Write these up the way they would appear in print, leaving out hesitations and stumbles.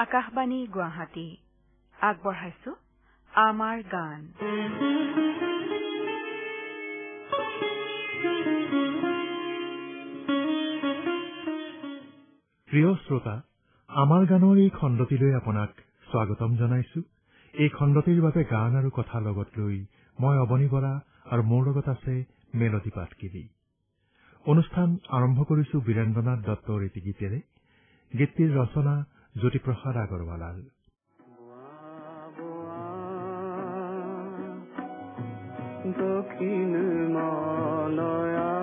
আকাশবাণী গুৱাহাটী আগবঢ়াইছো আমাৰ গান। প্ৰিয় শ্ৰোতা, আমাৰ গানৰ এই খণ্ডটিলৈ আপোনাক স্বাগতম জনাইছো। এই খণ্ডটিৰ বাবে গান আৰু কথা লগত লৈ মই অৱনী বৰা আৰু মোৰ লগত আছে মেলডী পাটকিলি। অনুষ্ঠান আৰম্ভ কৰিছো বীৰেন্দ্ৰনাথ দত্তৰ এটি গীতেৰে। গীতটিৰ ৰচনা জ্যোতিপ্ৰসাদ আগৰৱালাৰ। দক্ষিণ মালয়া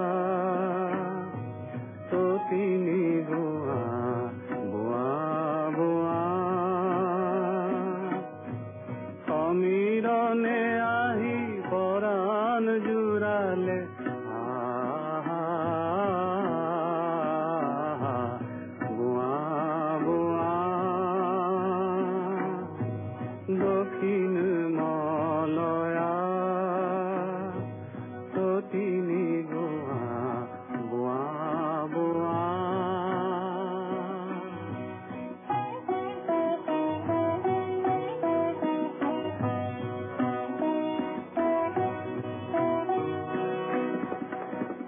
ততিনি গোৱা বোৱা বোৱা সমীৰণে আহি পৰাণ জোৰালে বোৱা বোৱা দক্ষিণ মালয়া ততিনি গোৱা বোৱা বোৱা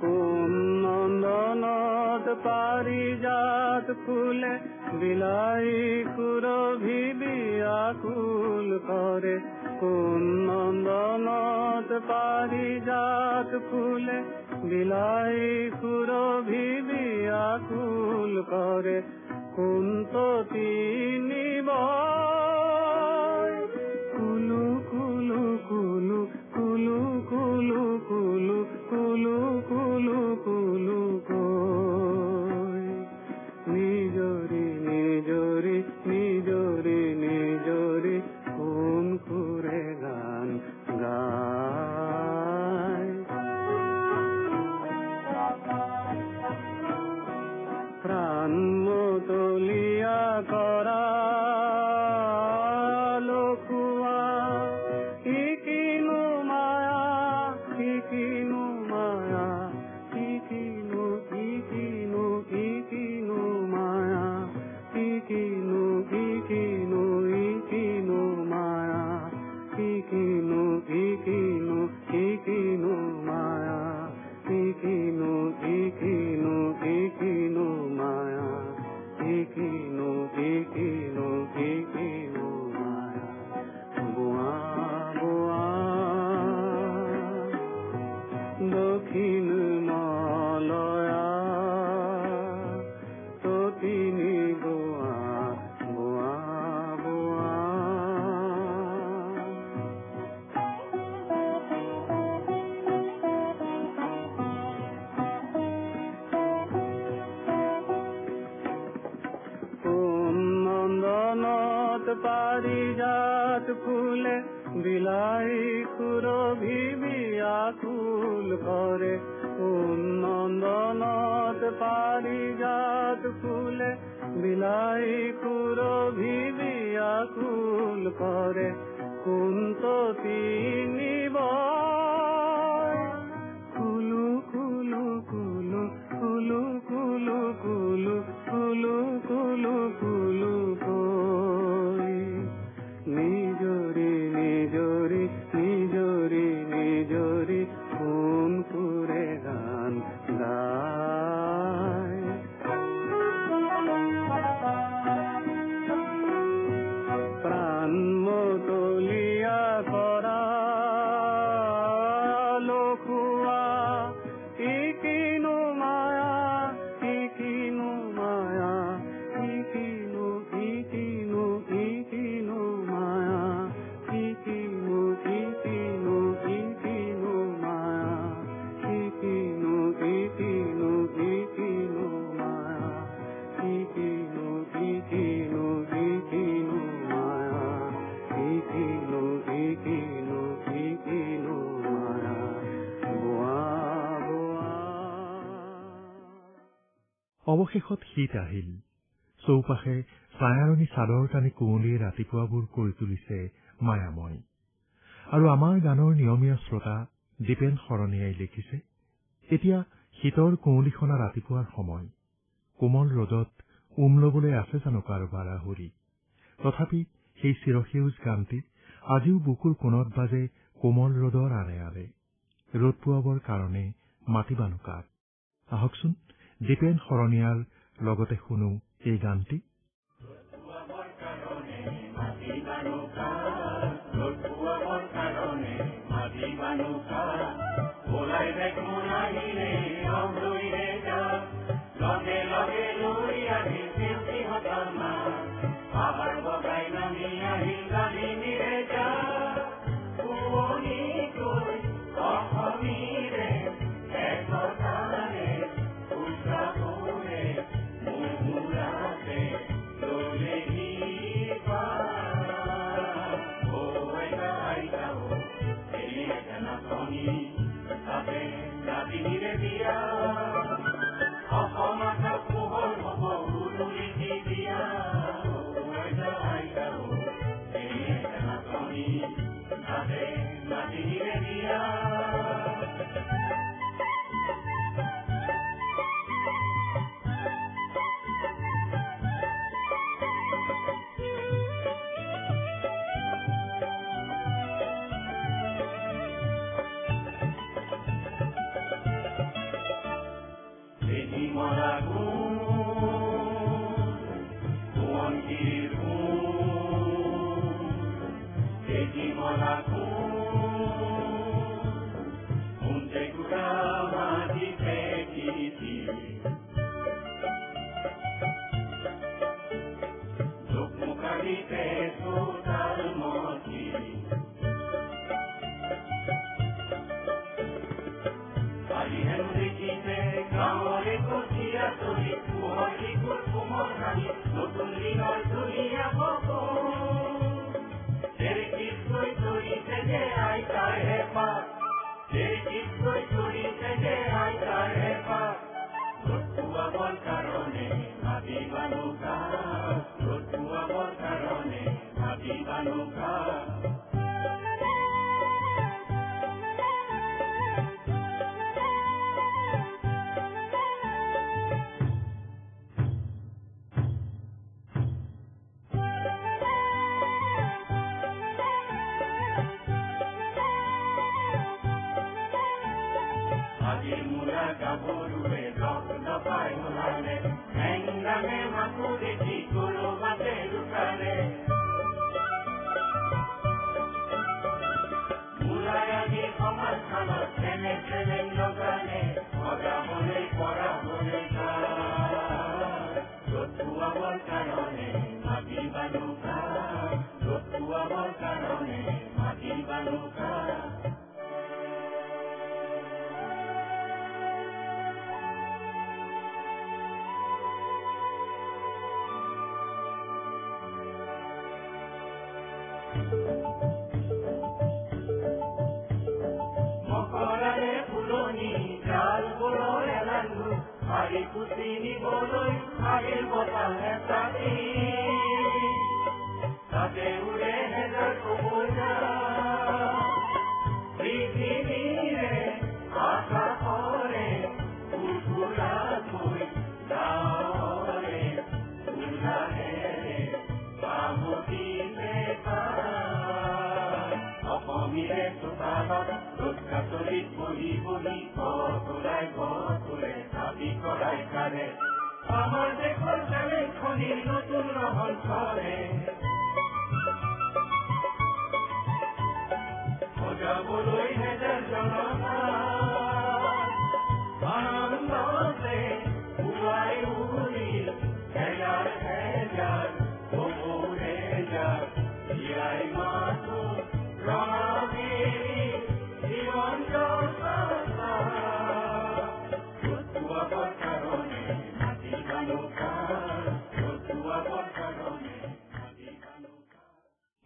কোন নন্দনত পাৰিজাত ফুলে বিলাই সুৰভি বিয়াকুল কৰে। কোন নন্দনত পাৰিজাত ফুলে বিলাই সুৰভি বিয়াকুল কৰে। কোন ততিনি বয় কুলু কুলু কুলু কুলু কুলু কুলু কুলু কুলু কুলু কৈ নিজৰি নিজৰি নিজৰি নিজৰি কোন সুৰে গান গায়। প্ৰাণ মতলীয়া কৰা লখুৱা ইকিনো মায়া ইকিনো মায়া ইকিনো ইকিনো ইকিনো মায়া ইকিনো ইকিনো ইকিনো মায়া ইকিনো ইকিনো ইকিনো মায়া ইকিনো ইকিনো ইকিনো মায়া ইকিনো ইকিনো ইকিনো মায়া বোৱা বোৱা দক্ষিণ মালয়া ততিনি গোৱা বোৱা বোৱা কোন নন্দনত পাৰিজাত ফুলে বিলাই সুৰভি বিয়াকুল কৰে। কোন নন্দনত পাৰিজাত ফুলে বিলাই সুৰভি বিয়াকুল কৰে। কোন ততিনি বয় কুলু কুলু কুলু কুলু কুলু কুলু কুলু কুলু কুলু কৈ নিজৰি নিজৰি নিজৰি নিজৰি কোন সুৰে গান গায়। প্ৰাণ মতলীয়া কৰা লখুৱা ইকিনো মায়া ইকিনো মায়া ইকিনো ইকিনো ইকিনো মায়া ইকিনো ইকিনো ইকিনো মায়া ইকিনো ইকিনো ইকিনো মায়া ইকিনো ইকিনো ইকিনো মায়া ইকিনো ইকিনো ইকিনো মায়া বোৱা বোৱা। অৱশেষত শীত আহিল। চৌপাশে ছায়াৰণী চাদৰ টানি কুঁৱলীয়ে ৰাতিপুৱাবোৰ কৰি তুলিছে মায়াময়। আৰু আমাৰ গানৰ নিয়মীয়া শ্ৰোতা দীপেন শৰণীয়াই লিখিছে, এতিয়া শীতৰ কুঁৱলীখনা ৰাতিপুৱাৰ সময়। কোমল ৰ'দত ল'বলৈ আছে জানো কাৰোবাৰ আহুৰি। তথাপি সেই চিৰসেউজ গানটি আজিও বুকুৰ কোণত বাজে কোমল ৰ'দৰ আঁৰে আঁৰে। ৰ'দ পোৱাবৰ কাৰণে মাতিবানো কাক। আহকচোন দীপেন শৰণীয়াৰ লগতে শুনো এই গানটি।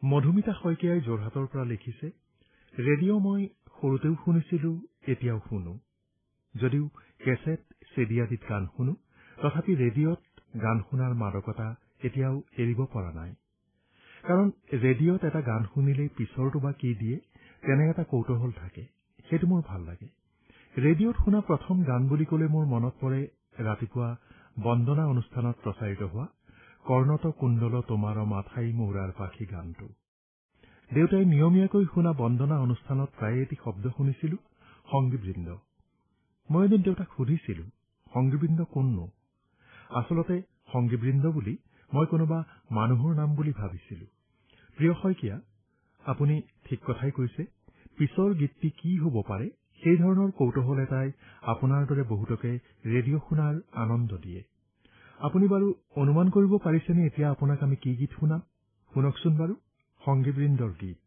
মধুমিতা শইকীয়াই যোৰহাটৰ পৰা লিখিছে, ৰেডিঅ' মই সৰুতেও শুনিছিলো, এতিয়াও শুনো। যদিও কেছেট চিডি আদিত গান শুনো, তথাপি ৰেডিঅ'ত গান শুনাৰ মাদকতা এতিয়াও এৰিব পৰা নাই। কাৰণ ৰেডিঅ'ত এটা গান শুনিলে পিছৰটো বা কি দিয়ে তেনে এটা কৌতূহল থাকে। সেইটো মোৰ ভাল লাগে। ৰেডিঅ'ত শুনা প্ৰথম গান বুলি ক'লে মোৰ মনত পৰে ৰাতিপুৱা বন্দনা অনুষ্ঠানত প্ৰচাৰিত হোৱা কৰ্ণত কুণ্ডল তোমাৰ মাথাই মৌৰাৰ পাখি গানটো। দেউতাই নিয়মীয়াকৈ শুনা বন্দনা অনুষ্ঠানত প্ৰায়ে এটি শব্দ শুনিছিলো, সংগীবৃন্দ। মই এদিন দেউতাক সুধিছিলো, সংগীবৃন্দ কোননো? আচলতে সংগীবৃন্দ বুলি মই কোনোবা মানুহৰ নাম বুলি ভাবিছিলো। প্ৰিয় শইকীয়া, আপুনি ঠিক কথাই কৈছে। পিছৰ গীতটি কি হব পাৰে সেই ধৰণৰ কৌতূহল এটাই আপোনাৰ দৰে বহুতকে ৰেডিঅ' শুনাৰ আনন্দ দিয়ে। আপুনি বাৰু অনুমান কৰিব পাৰিছেনে এতিয়া আপোনাক আমি কি গীত শুনাম? শুনকচোন বাৰু, সংগীবৃন্দৰ গীত।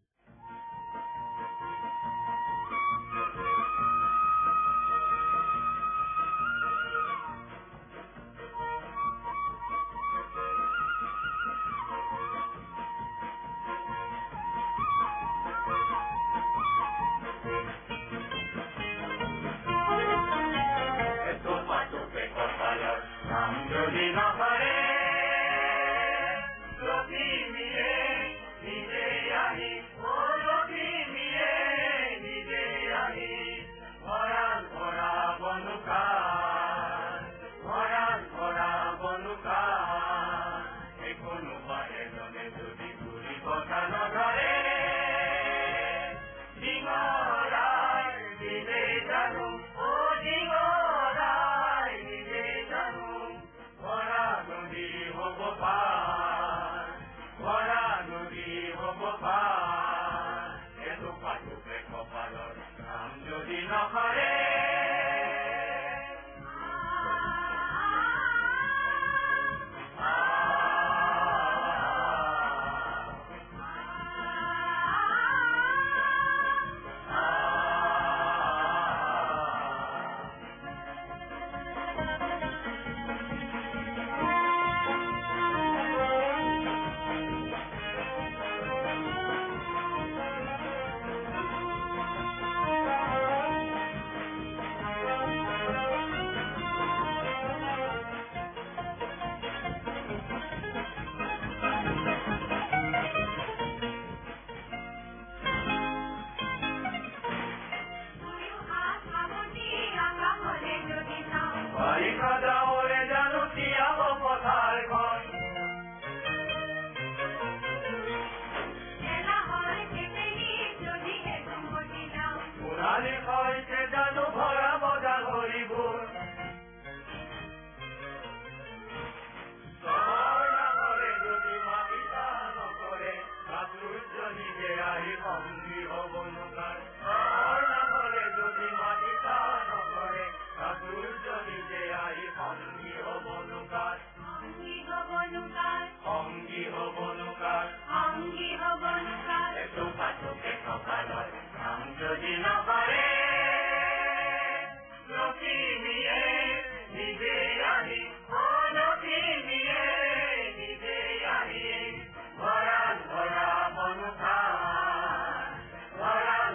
What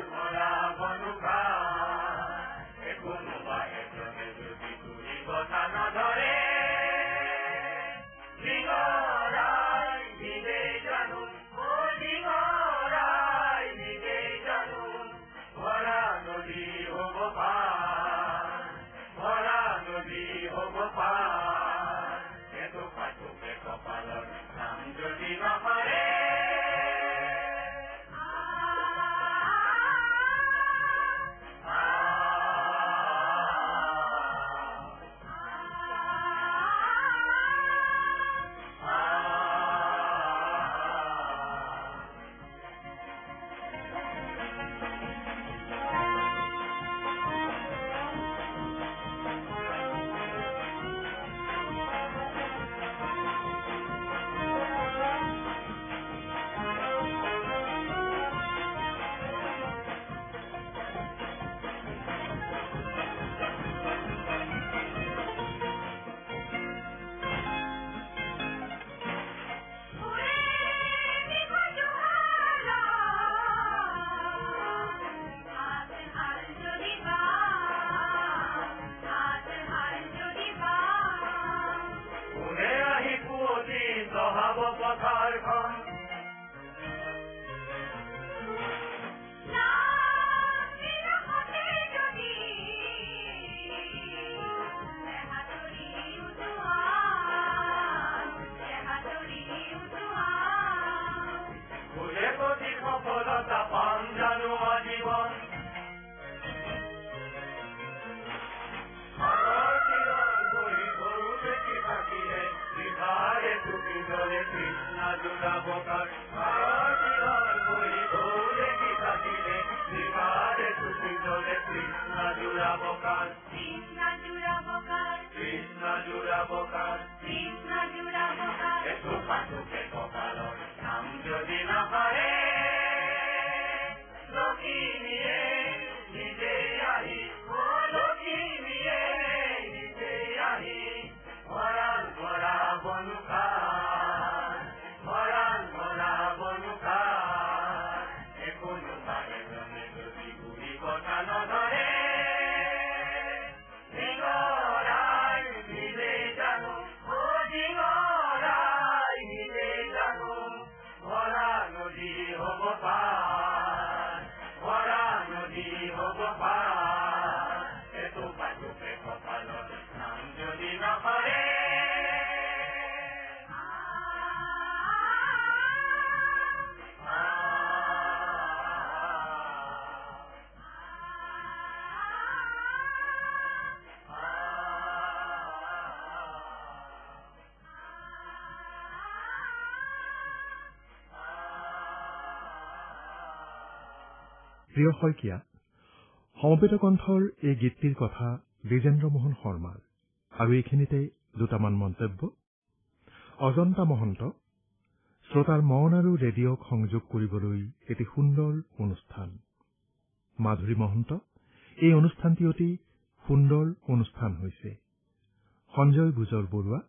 প্ৰিয় শইকীয়া, সমবেত কণ্ঠৰ এই গীতটিৰ কথা দ্বিজেন্দ্ৰ মোহন শৰ্মাৰ, আৰু এইখিনিতে দুটামান মন্তব্য। অজন্তা মহন্ত, শ্ৰোতাৰ মন আৰু ৰেডিঅ'ক সংযোগ কৰিবলৈ এটি সুন্দৰ অনুষ্ঠান। মাধুৰী মহন্ত, এই অনুষ্ঠানটি অতি সুন্দৰ অনুষ্ঠান হৈছে। সঞ্জয় ভূজল বৰুৱা,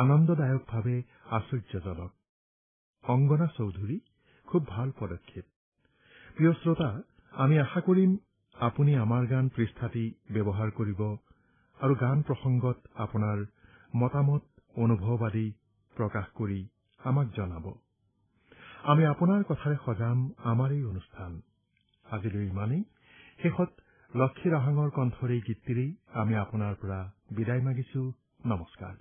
আনন্দদায়কভাৱে আশ্চৰ্যজনক। অংগনা চৌধুৰী, খুব ভাল পদক্ষেপ। প্ৰিয় শ্ৰোতা, আমি আশা কৰিম আপুনি আমাৰ গান পৃষ্ঠাটি ব্যৱহাৰ কৰিব আৰু গান প্ৰসংগত আপোনাৰ মতামত অনুভৱ আদি প্ৰকাশ কৰি আমাক জনাব। আমি আপোনাৰ কথাৰে সজাম আমাৰ এই অনুষ্ঠান। আজিলৈ ইমানেই। শেষত লক্ষী ৰাহাঙৰ কণ্ঠৰ এই গীতটিৰেই আমি আপোনাৰ পৰা বিদায় মাগিছো। নমস্কাৰ।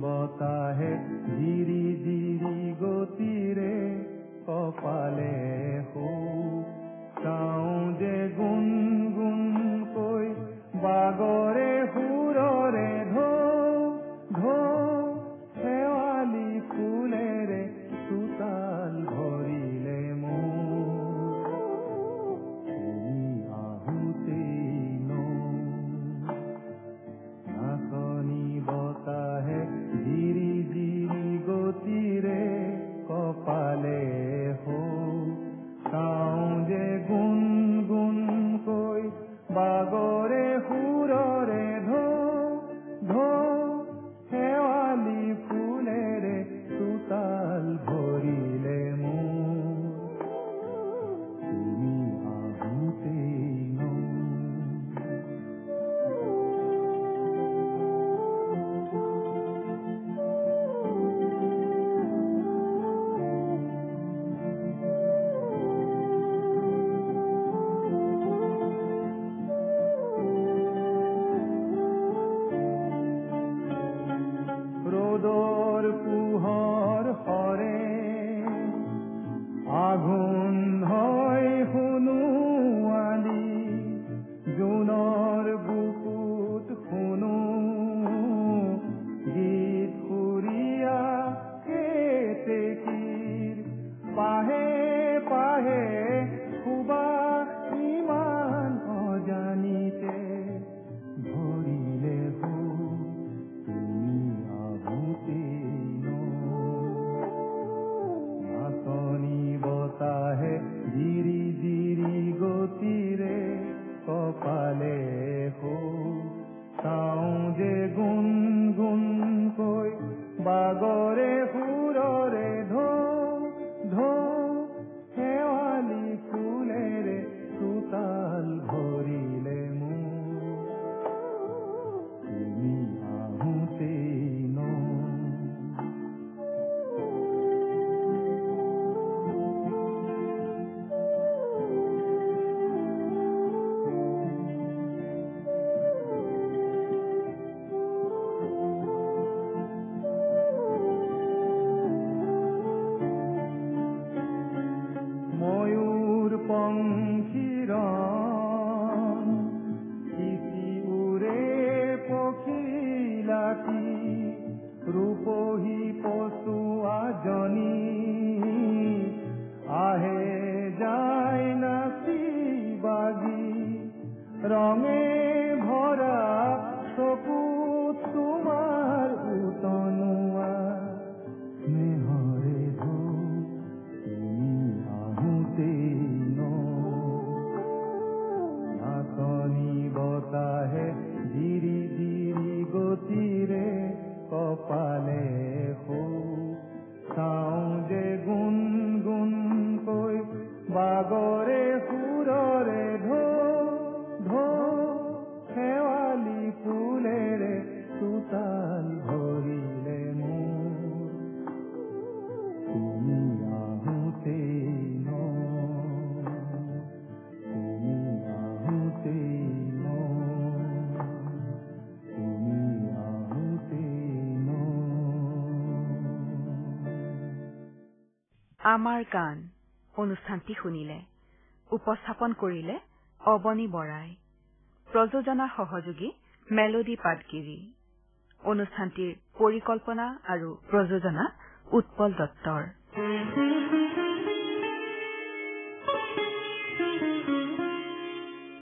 বতাহে ধীৰি ধীৰি গতিৰে কপালে চাওঁ যে গুণ গুণকৈ বাগৰে সুৰৰে ঢৌ ঢৌ শেৱালি ফুলেৰে চোতাল ভৰিলে মোৰ তুমি আহোঁতেই নাচনি বতাহে ধীৰি ধীৰি গতিৰে কপালে চাওঁ যে গুণ গুণকৈ বাগৰে সুৰৰে ঢৌ ঢৌ শেৱালি ফুলেৰে চোতাল ভৰিলে মোৰ তুমি আহোঁতেই ৰ'দৰ পোহৰ হৰে আঘোণ হয় শুনোৱালি জোনৰ বুকুত শুনো গীত সুৰীয়া কেতেকীৰ পাহে পাহে শুবা ইমান অজানিতে ভৰিলে নাচনি বতাহে ধীৰি ধীৰি গতিৰে কপালে চাওঁ যে গুণ গুণকৈ বাগৰে সুৰৰে ঢৌ ঢৌ শেৱালি ফুলেৰে চোতাল ভৰিলে মোৰ তুমি আহোঁতেই গাওঁ যে গুণ গুণকৈ বাগৰে সুৰৰে ঢৌ ঢৌ শেৱালি ফুলেৰে চোতাল ভৰিলে মোৰ তুমি আহোঁতেই আমাৰ গান অনুষ্ঠানটি শুনিলে উপস্থাপন কৰিলে অবনী বৰাই প্ৰযোজনা সহযোগী মেলোডি পাটগিৰি অনুষ্ঠানটিৰ পৰিকল্পনা আৰু প্ৰযোজনা উৎপল দত্তৰ